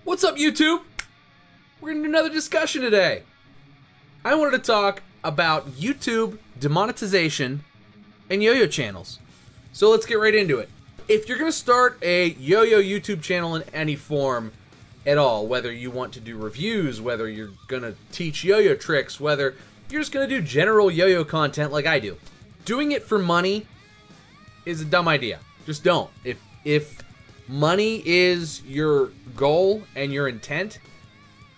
What's up, YouTube? We're gonna do another discussion today. I wanted to talk about YouTube demonetization and yo-yo channels. So let's get right into it. If you're gonna start a yo-yo YouTube channel in any form at all, whether you want to do reviews, whether you're gonna teach yo-yo tricks, whether you're just gonna do general yo-yo content like I do, doing it for money is a dumb idea. Just don't. If money is your goal and your intent,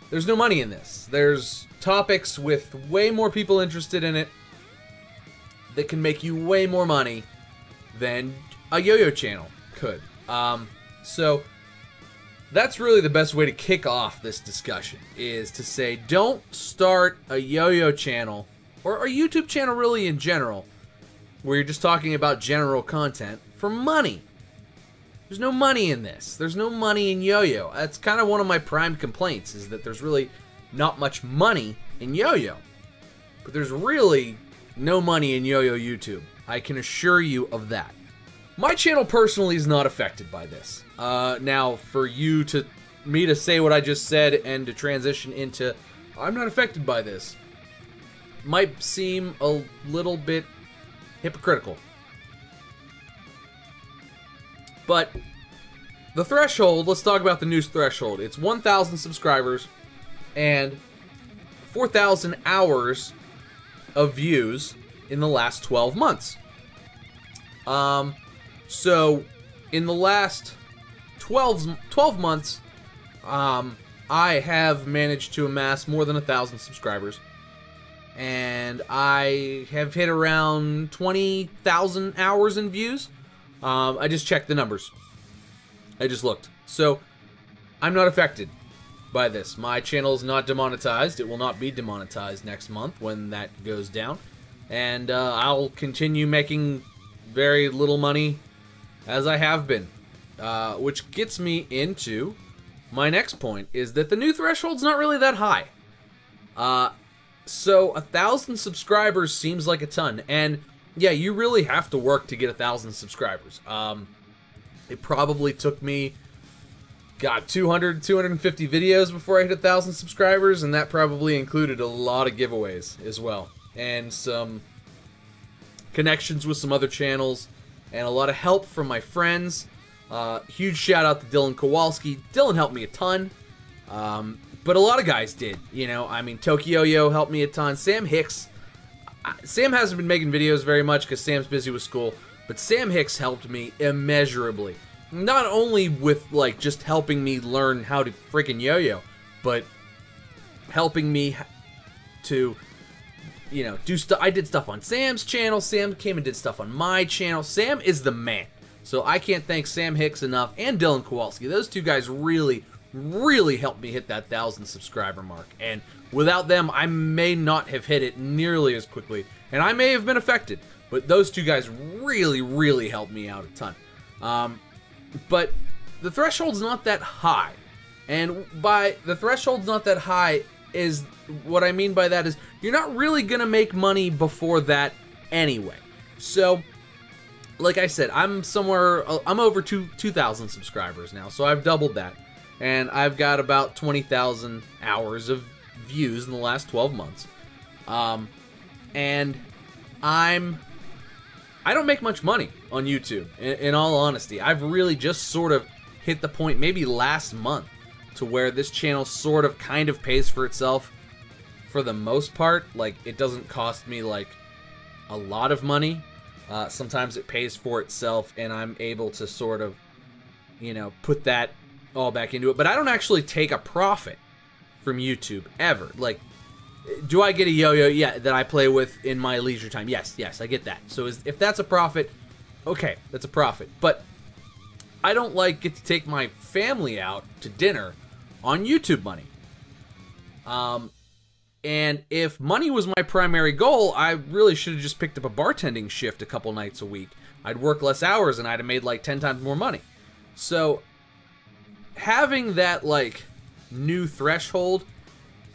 there's no money in this. There's topics with way more people interested in it that can make you way more money than a yo-yo channel could. So that's really the best way to kick off this discussion, is to say don't start a yo-yo channel or a YouTube channel really in general where you're just talking about general content for money. There's no money in this. There's no money in yo-yo. That's kind of one of my prime complaints, is that there's really not much money in yo-yo. But there's really no money in yo-yo YouTube. I can assure you of that. My channel personally is not affected by this. Now, for me to say what I just said and to transition into I'm not affected by this might seem a little bit hypocritical. But the threshold, let's talk about the new threshold. It's 1,000 subscribers and 4,000 hours of views in the last 12 months. So in the last 12 months, I have managed to amass more than 1,000 subscribers. And I have hit around 20,000 hours in views. I just checked the numbers. I just looked. So, I'm not affected by this. My channel is not demonetized. It will not be demonetized next month when that goes down. And I'll continue making very little money as I have been. Which gets me into my next point, is that the new threshold's not really that high. So 1,000 subscribers seems like a ton. And yeah, you really have to work to get 1,000 subscribers. It probably took me, 250 videos before I hit 1,000 subscribers, and that probably included a lot of giveaways as well. And some connections with some other channels, and a lot of help from my friends. Huge shout out to Dylan Kowalski. Dylan helped me a ton. But a lot of guys did, you know. I mean, Tokyo helped me a ton. Sam Hicks. Sam hasn't been making videos very much because Sam's busy with school, but Sam Hicks helped me immeasurably. Not only with, like, just helping me learn how to freaking yo-yo, but helping me to, you know, do stuff. I did stuff on Sam's channel. Sam came and did stuff on my channel. Sam is the man. So I can't thank Sam Hicks enough, and Dylan Kowalski. Those two guys really helped me hit that 1,000 subscriber mark. And without them, I may not have hit it nearly as quickly, and I may have been affected. But those two guys really helped me out a ton. But the threshold's not that high. And by the threshold's not that high, is what I mean by that is you're not really gonna make money before that anyway. So, like I said, I'm over 2,000 subscribers now, so I've doubled that. And I've got about 20,000 hours of views in the last 12 months. And I don't make much money on YouTube, in all honesty. I've really just sort of hit the point, maybe last month, to where this channel sort of kind of pays for itself for the most part. Like, it doesn't cost me, like, a lot of money. Sometimes it pays for itself, and I'm able to sort of, you know, put that all back into it. But I don't actually take a profit from YouTube, ever. Like, do I get a yo-yo? Yeah, that I play with in my leisure time. Yes, I get that. So if that's a profit, okay, that's a profit. But I don't, like, get to take my family out to dinner on YouTube money. And if money was my primary goal, I really should have just picked up a bartending shift a couple nights a week. I'd work less hours and I'd have made like 10 times more money. So having that, like, new threshold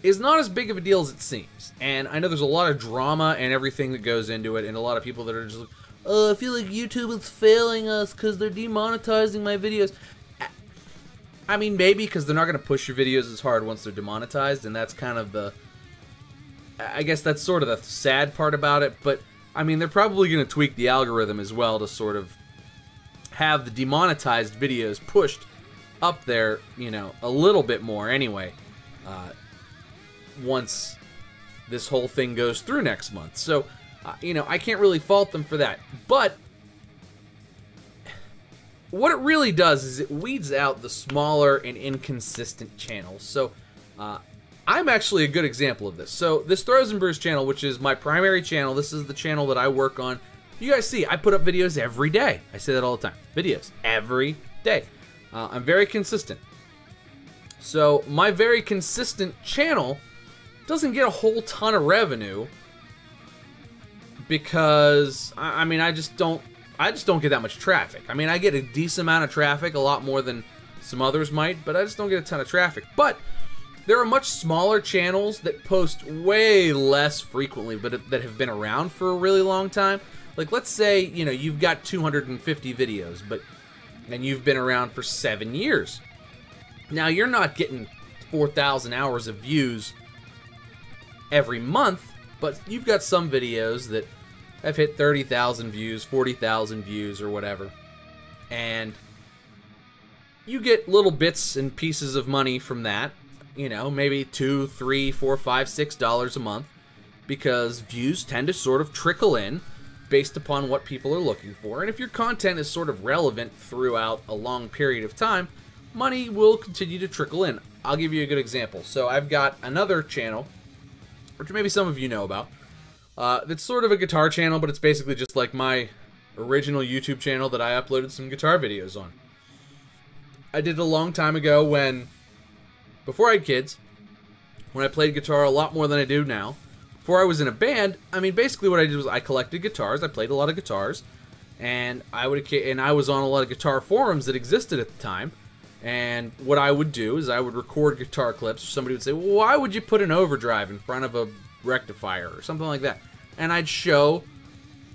is not as big of a deal as it seems. And I know there's a lot of drama and everything that goes into it, and a lot of people that are just like, oh, I feel like YouTube is failing us because they're demonetizing my videos. I mean, maybe, because they're not going to push your videos as hard once they're demonetized, and that's kind of the... I guess that's sort of the sad part about it, but, I mean, they're probably going to tweak the algorithm as well to sort of have the demonetized videos pushed up there, you know, a little bit more anyway, once this whole thing goes through next month. So, you know, I can't really fault them for that. But what it really does is it weeds out the smaller and inconsistent channels. So, I'm actually a good example of this. So, this Throws and Brews channel, which is my primary channel, this is the channel that I work on. You guys see, I put up videos every day. I say that all the time. Videos every day. I'm very consistent. So, my very consistent channel doesn't get a whole ton of revenue because, I mean, I just don't get that much traffic. I mean, I get a decent amount of traffic, a lot more than some others might, but I just don't get a ton of traffic. But there are much smaller channels that post way less frequently, but that have been around for a really long time. Like, let's say, you know, you've got 250 videos, and you've been around for 7 years. Now, you're not getting 4,000 hours of views every month, but you've got some videos that have hit 30,000 views, 40,000 views, or whatever. And you get little bits and pieces of money from that. You know, maybe $2, $3, $4, $5, $6 a month, because views tend to sort of trickle in based upon what people are looking for. And if your content is sort of relevant throughout a long period of time, money will continue to trickle in. I'll give you a good example. So I've got another channel, which maybe some of you know about, that's sort of a guitar channel, but it's basically just like my original YouTube channel that I uploaded some guitar videos on. I did it a long time ago before I had kids, when I played guitar a lot more than I do now. Before I was in a band, I mean, basically what I did was I collected guitars, I played a lot of guitars, and I was on a lot of guitar forums that existed at the time, and what I would do is I would record guitar clips, or somebody would say, well, why would you put an overdrive in front of a rectifier, or something like that, and I'd show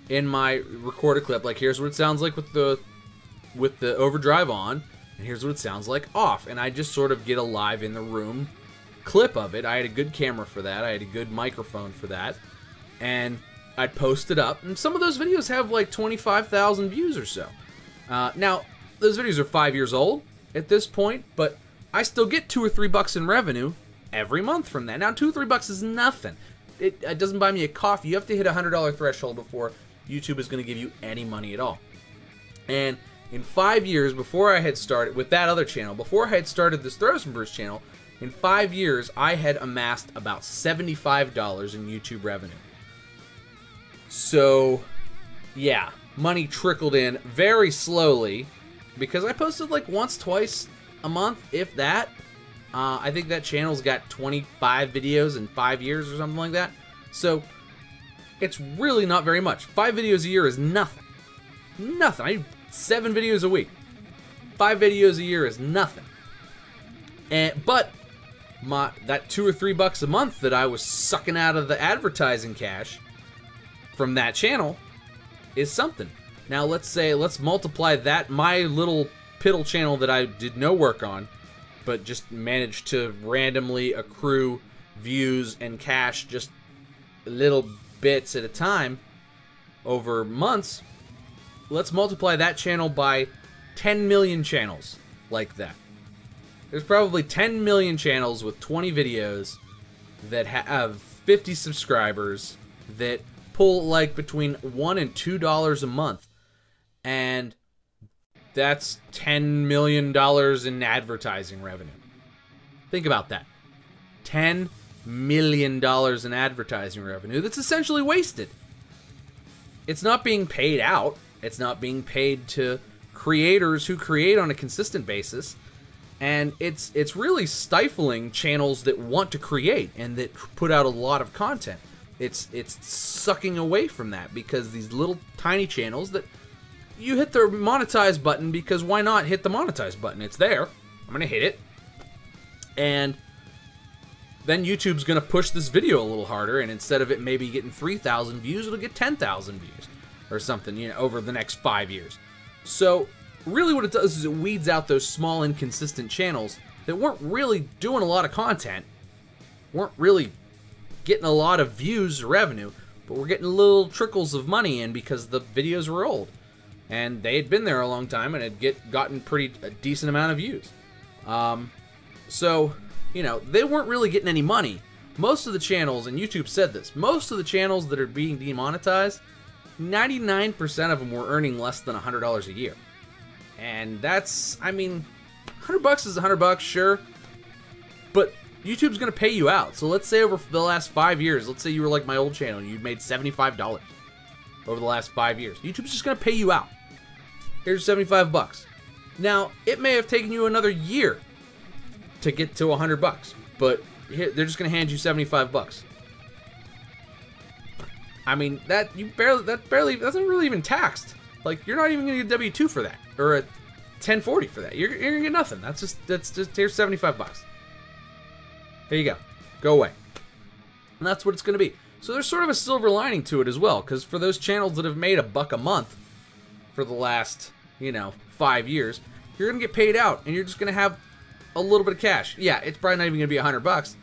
in my recorded clip, like, here's what it sounds like with the overdrive on, and here's what it sounds like off, and I just sort of get a live in the room clip of it. I had a good camera for that, I had a good microphone for that, and I'd post it up, and some of those videos have like 25,000 views or so. Now, those videos are 5 years old at this point, but I still get $2 or $3 in revenue every month from that. Now, $2 or $3 is nothing. It doesn't buy me a coffee. You have to hit a $100 threshold before YouTube is going to give you any money at all. And in 5 years, before I had started with that other channel, before I had started this Throws and Brews channel, in 5 years, I had amassed about $75 in YouTube revenue. So, yeah, money trickled in very slowly because I posted like once, twice a month, if that. I think that channel's got 25 videos in 5 years or something like that. So, it's really not very much. 5 videos a year is nothing. Nothing. I do 7 videos a week. 5 videos a year is nothing. But that $2 or $3 a month that I was sucking out of the advertising cash from that channel is something. Now let's multiply that, my little piddle channel that I did no work on, but just managed to randomly accrue views and cash just little bits at a time over months. Let's multiply that channel by 10 million channels like that. There's probably 10 million channels with 20 videos that have 50 subscribers that pull like between $1 and $2 a month. And that's $10 million in advertising revenue. Think about that. $10 million in advertising revenue that's essentially wasted. It's not being paid out. It's not being paid to creators who create on a consistent basis. And it's really stifling channels that want to create and that put out a lot of content. It's sucking away from that because these little tiny channels that you hit the monetize button because why not hit the monetize button? It's there. I'm going to hit it. And then YouTube's going to push this video a little harder, and instead of it maybe getting 3,000 views, it'll get 10,000 views or something, you know, over the next 5 years. So really what it does is it weeds out those small, inconsistent channels that weren't really doing a lot of content, weren't really getting a lot of views or revenue, but we're getting little trickles of money in because the videos were old. And they had been there a long time and had gotten a decent amount of views. So, you know, they weren't really getting any money. Most of the channels, and YouTube said this, most of the channels that are being demonetized, 99% of them were earning less than $100 a year. And that's, I mean, $100 is $100, sure. But YouTube's going to pay you out. So let's say over the last 5 years, let's say you were like my old channel and you made $75 over the last 5 years. YouTube's just going to pay you out. Here's $75. Now, it may have taken you another year to get to $100, but they're just going to hand you $75. I mean, that's not really even taxed. Like, you're not even going to get a W-2 for that, or a 1040 for that. You're going to get nothing. That's just here's $75. There you go. Go away. And that's what it's going to be. So there's sort of a silver lining to it as well, because for those channels that have made $1 a month for the last, you know, 5 years, you're going to get paid out, and you're just going to have a little bit of cash. Yeah, it's probably not even going to be $100,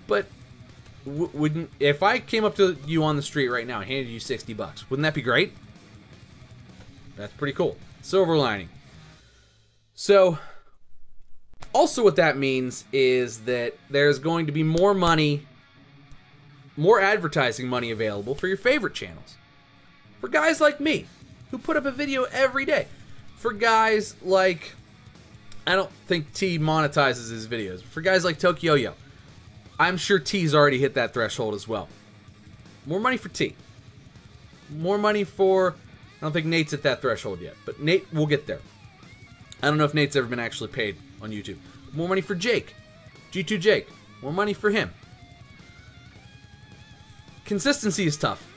but wouldn't, if I came up to you on the street right now and handed you $60, wouldn't that be great? That's pretty cool. Silver lining. So, also what that means is that there's going to be more money, more advertising money available for your favorite channels. For guys like me, who put up a video every day. For guys like, I don't think T monetizes his videos. For guys like Yoyo, I'm sure T's already hit that threshold as well. More money for T. More money for, I don't think Nate's at that threshold yet, but Nate will get there. I don't know if Nate's ever been actually paid on YouTube. More money for Jake. G2 Jake. More money for him. Consistency is tough.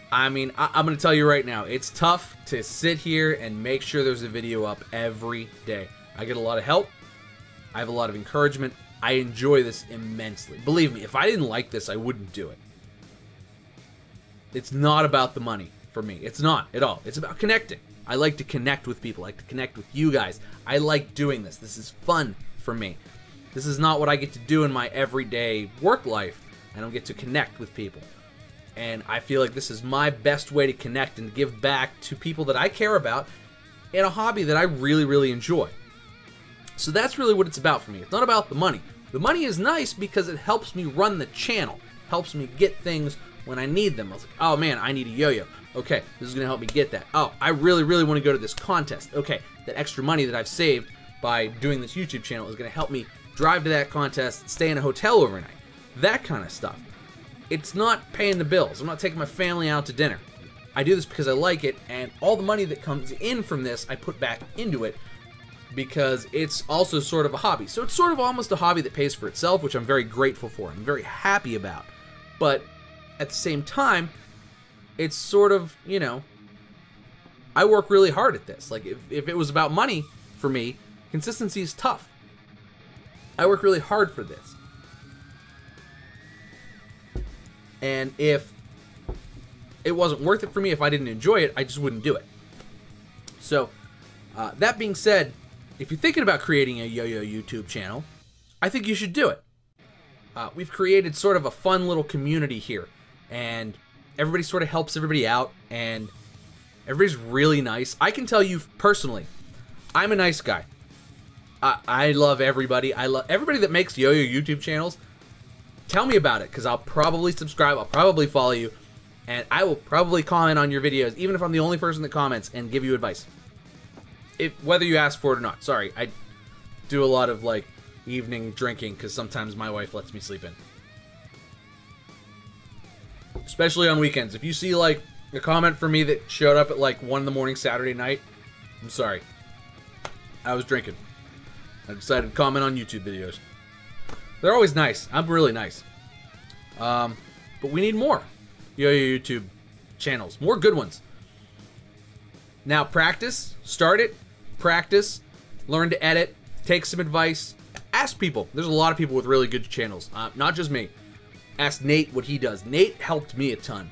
I mean, I'm going to tell you right now, it's tough to sit here and make sure there's a video up every day. I get a lot of help. I have a lot of encouragement. I enjoy this immensely. Believe me, if I didn't like this, I wouldn't do it. It's not about the money for me. It's not at all. It's about connecting. I like to connect with people. I like to connect with you guys. I like doing this. This is fun for me. This is not what I get to do in my everyday work life. I don't get to connect with people. And I feel like this is my best way to connect and give back to people that I care about in a hobby that I really, really enjoy. So that's really what it's about for me. It's not about the money. The money is nice because it helps me run the channel. Helps me get things when I need them. I was like, oh man, I need a yo-yo. Okay, this is going to help me get that. Oh, I really, really want to go to this contest. Okay, that extra money that I've saved by doing this YouTube channel is going to help me drive to that contest, stay in a hotel overnight. That kind of stuff. It's not paying the bills. I'm not taking my family out to dinner. I do this because I like it, and all the money that comes in from this, I put back into it because it's also sort of a hobby. So it's sort of almost a hobby that pays for itself, which I'm very grateful for. I'm very happy about. But at the same time, it's sort of, you know, I work really hard at this. Like, if it was about money for me, consistency is tough. I work really hard for this. And if it wasn't worth it for me, if I didn't enjoy it, I just wouldn't do it. So, that being said, if you're thinking about creating a Yo-Yo YouTube channel, I think you should do it. We've created sort of a fun little community here, and everybody sort of helps everybody out, and everybody's really nice. I can tell you personally, I'm a nice guy. I love everybody. I love everybody that makes Yo-Yo YouTube channels. Tell me about it, because I'll probably subscribe, I'll probably follow you, and I will probably comment on your videos, even if I'm the only person that comments, and give you advice. Whether you ask for it or not. Sorry, I do a lot of, like, evening drinking, because sometimes my wife lets me sleep in. Especially on weekends. If you see, like, a comment from me that showed up at, like, 1 in the morning Saturday night, I'm sorry. I was drinking. I decided to comment on YouTube videos. They're always nice. I'm really nice. But we need more Yo-Yo YouTube channels. More good ones. Now, practice. Start it. Practice. Learn to edit. Take some advice. Ask people. There's a lot of people with really good channels. Not just me. Ask Nate what he does. Nate helped me a ton.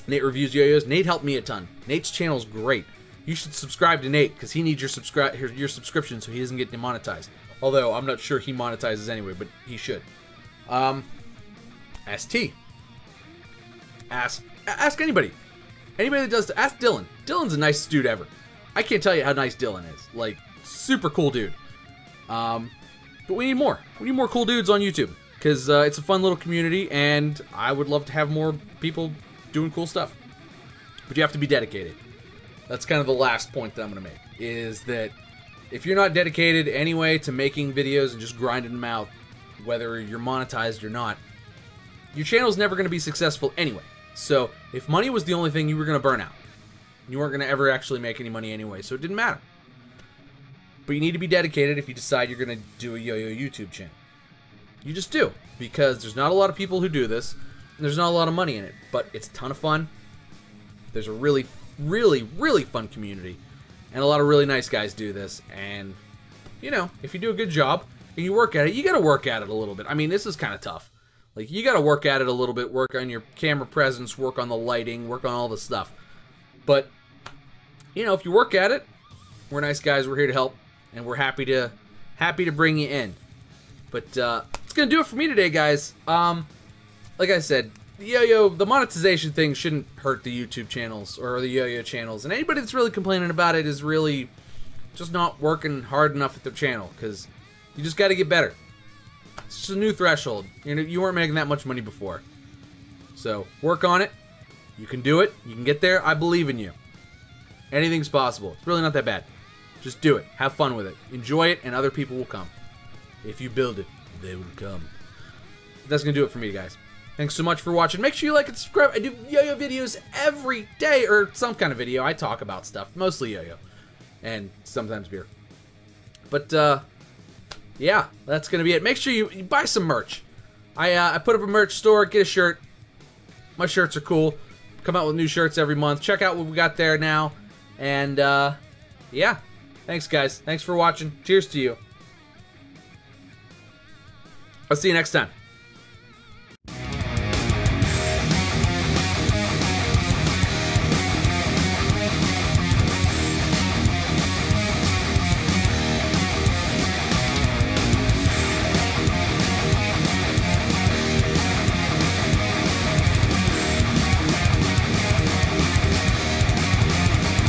Nate reviews yo-yos. Nate helped me a ton. Nate's channel's great. you should subscribe to Nate because he needs your subscription so he doesn't get demonetized. Although I'm not sure he monetizes anyway, but he should. Ask T. Ask anybody. Anybody that does. Ask Dylan. Dylan's the nicest dude ever. I can't tell you how nice Dylan is. Like, super cool dude. But we need more. We need more cool dudes on YouTube because it's a fun little community, and I would love to have more people doing cool stuff. But you have to be dedicated. That's kind of the last point that I'm going to make, is that if you're not dedicated anyway to making videos and just grinding them out, whether you're monetized or not, your channel's never going to be successful anyway. So if money was the only thing, you were going to burn out. You weren't going to ever actually make any money anyway, so it didn't matter. But you need to be dedicated if you decide you're going to do a Yo-Yo YouTube channel. You just do, because there's not a lot of people who do this, and there's not a lot of money in it, but it's a ton of fun. There's a really, really, really fun community, and a lot of really nice guys do this, and, you know, if you do a good job, and you work at it, you got to work at it a little bit. I mean, this is kind of tough. Like, you got to work at it a little bit, work on your camera presence, work on the lighting, work on all the stuff. But, you know, if you work at it, we're nice guys, we're here to help, and we're happy to bring you in. But, it's going to do it for me today, guys. Like I said, the monetization thing shouldn't hurt the YouTube channels or the Yo-Yo channels. And anybody that's really complaining about it is really just not working hard enough at their channel, because you just got to get better. It's just a new threshold. You weren't making that much money before. So, work on it. You can do it. You can get there. I believe in you. Anything's possible. It's really not that bad. Just do it. Have fun with it. Enjoy it, and other people will come. If you build it, they will come. That's going to do it for me, guys. Thanks so much for watching. Make sure you like and subscribe. I do Yo-Yo videos every day, or some kind of video. I talk about stuff. Mostly Yo-Yo. And sometimes beer. But, yeah, that's going to be it. Make sure you buy some merch. I put up a merch store. Get a shirt. My shirts are cool. Come out with new shirts every month. Check out what we got there now. And, yeah. Thanks, guys. Thanks for watching. Cheers to you. I'll see you next time.